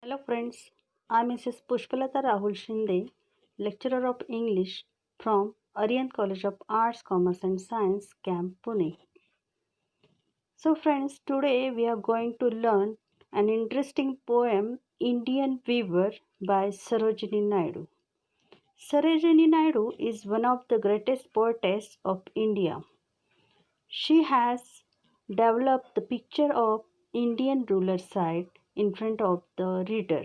Hello friends, I am Mrs. Pushpalata Rahul Shinde, lecturer of English from Aryan College of Arts, Commerce and Science, Camp Pune. So friends, today we are going to learn an interesting poem Indian Weaver by Sarojini Naidu. Sarojini Naidu is one of the greatest poetess of India. She has developed the picture of Indian ruler side in front of the reader.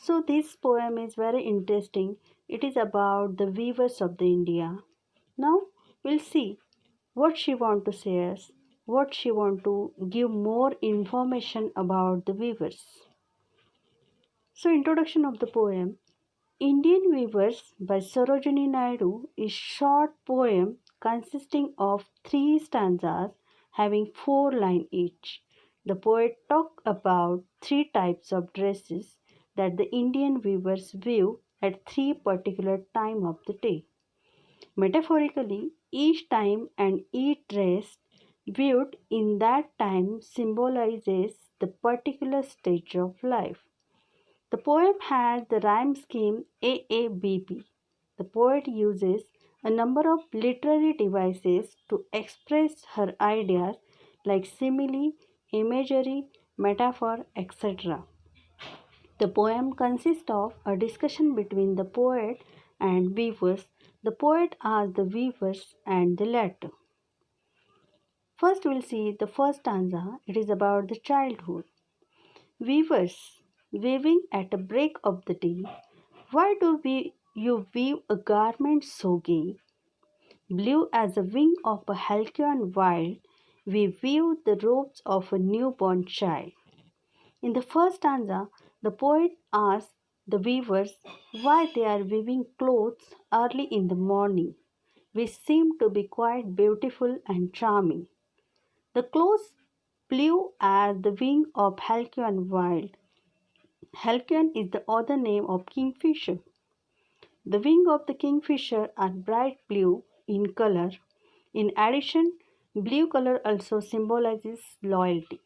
So this poem is very interesting. It is about the weavers of the India. Now we'll see what she want to say us, what she want to give more information about the weavers. So introduction of the poem. Indian Weavers by Sarojini Naidu is short poem consisting of 3 stanzas having 4 lines each. The poet talk about 3 types of dresses that the Indian weavers weave at 3 particular time of the day. Metaphorically, each time and each dress viewed in that time symbolizes the particular stage of life. The poem has the rhyme scheme AABB. The poet uses a number of literary devices to express her ideas like simile, imagery, metaphor, etc. The poem consists of a discussion between the poet and weavers. The poet asks the weavers and the latter. First, we'll see the first stanza. It is about the childhood. Weavers, weaving at a break of the day, why do you weave a garment so gay? Blue as the wing of a halcyon wild, we weave the robes of a newborn child. In the first stanza, the poet asks the weavers why they are weaving clothes early in the morning, which seem to be quite beautiful and charming. The clothes blue as the wing of halcyon wild. Halcyon is the other name of kingfisher. The wings of the kingfisher are bright blue in color. In addition, blue color also symbolizes loyalty.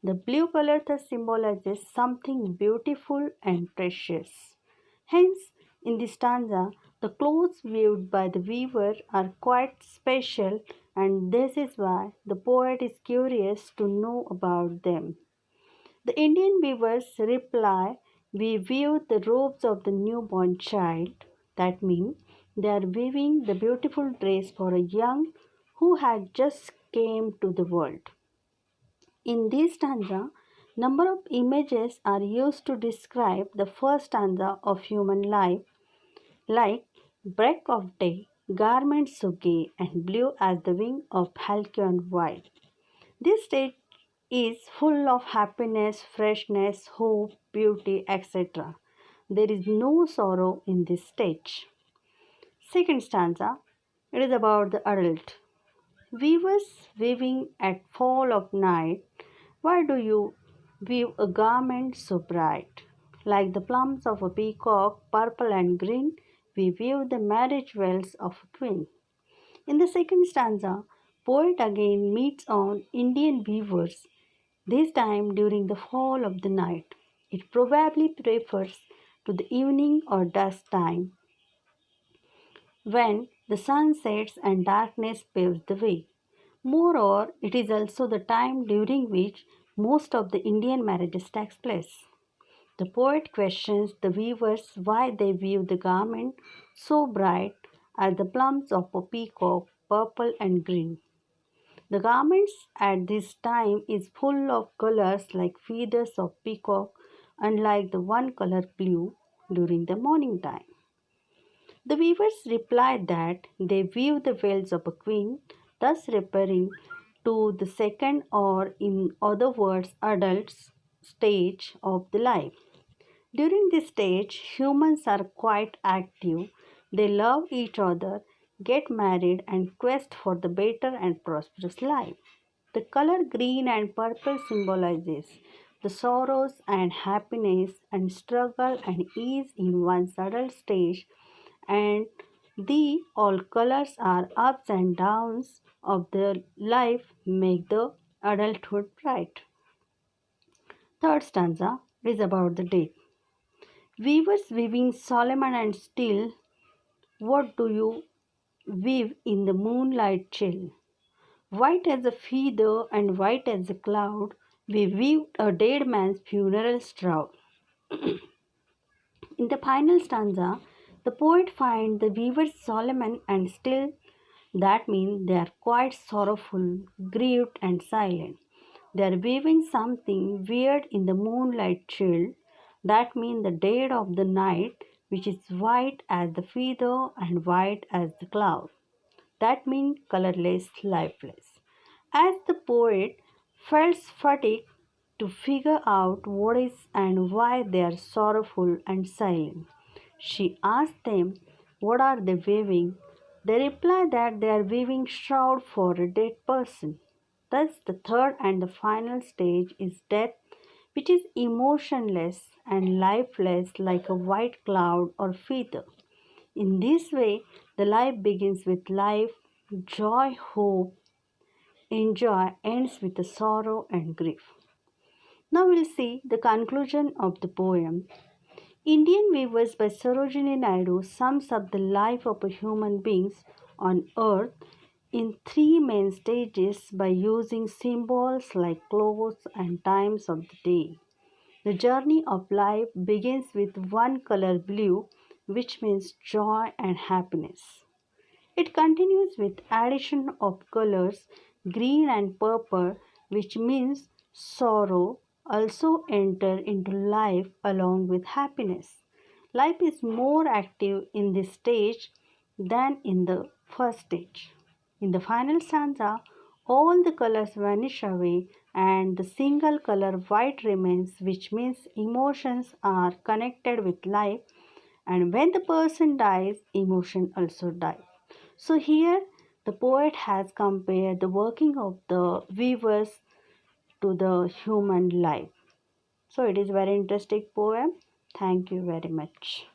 The blue color thus symbolizes something beautiful and precious. Hence, in this stanza, the clothes weaved by the weaver are quite special, and this is why the poet is curious to know about them. The Indian weavers reply, we weave the robes of the newborn child. That means they are weaving the beautiful dress for a young who had just came to the world. In this stanza, number of images are used to describe the first stanza of human life, like break of day, garments so gay and blue as the wing of halcyon wild. This stage is full of happiness, freshness, hope, beauty, etc. There is no sorrow in this stage. Second stanza, it is about the adult. Weavers weaving at fall of night, why do you weave a garment so bright? Like the plumes of a peacock, purple and green, we weave the marriage veils of a queen. In the second stanza, poet again meets on Indian weavers, this time during the fall of the night. It probably refers to the evening or dusk time when the sun sets and darkness paves the way. Moreover, it is also the time during which most of the Indian marriages takes place. The poet questions the weavers why they weave the garment so bright as the plumes of a peacock, purple and green. The garments at this time is full of colors like feathers of peacock, unlike the one color blue during the morning time. The weavers replied that they weave the veils of a queen, thus referring to the second or in other words adult stage of the life. During this stage, humans are quite active. They love each other, get married, and quest for the better and prosperous life. The color green and purple symbolizes the sorrows and happiness and struggle and ease in one's adult stage, and the all colors are ups and downs of the life make the adulthood bright. Third stanza, is about the day. Weavers weaving Solomon and still, what do you weave in the moonlight chill? White as a feather and white as a cloud, we weaved a dead man's funeral shroud. In the final stanza, the poet finds the weavers Solomon and still, that means they are quite sorrowful, grieved, and silent. They are weaving something weird in the moonlight chill. That means the dead of the night, which is white as the feather and white as the cloud. That means colorless, lifeless. As the poet felt fatigue to figure out what is and why they are sorrowful and silent, she asked them, what are they weaving? They reply that they are weaving shroud for a dead person. Thus, the third and the final stage is death, which is emotionless and lifeless like a white cloud or feather. In this way, the life begins with life, joy, hope, enjoy, ends with the sorrow and grief. Now we'll see the conclusion of the poem. Indian Weavers by Sarojini Naidu sums up the life of a human beings on earth in three main stages by using symbols like clothes and times of the day. The journey of life begins with one color blue, which means joy and happiness. It continues with addition of colors green and purple, which means sorrow also enter into life along with happiness. Life is more active in this stage than in the first stage. In the final stanza, all the colors vanish away and the single color white remains, which means emotions are connected with life, and when the person dies, emotion also dies. So here the poet has compared the working of the weavers to the human life. So it is very interesting poem. Thank you very much.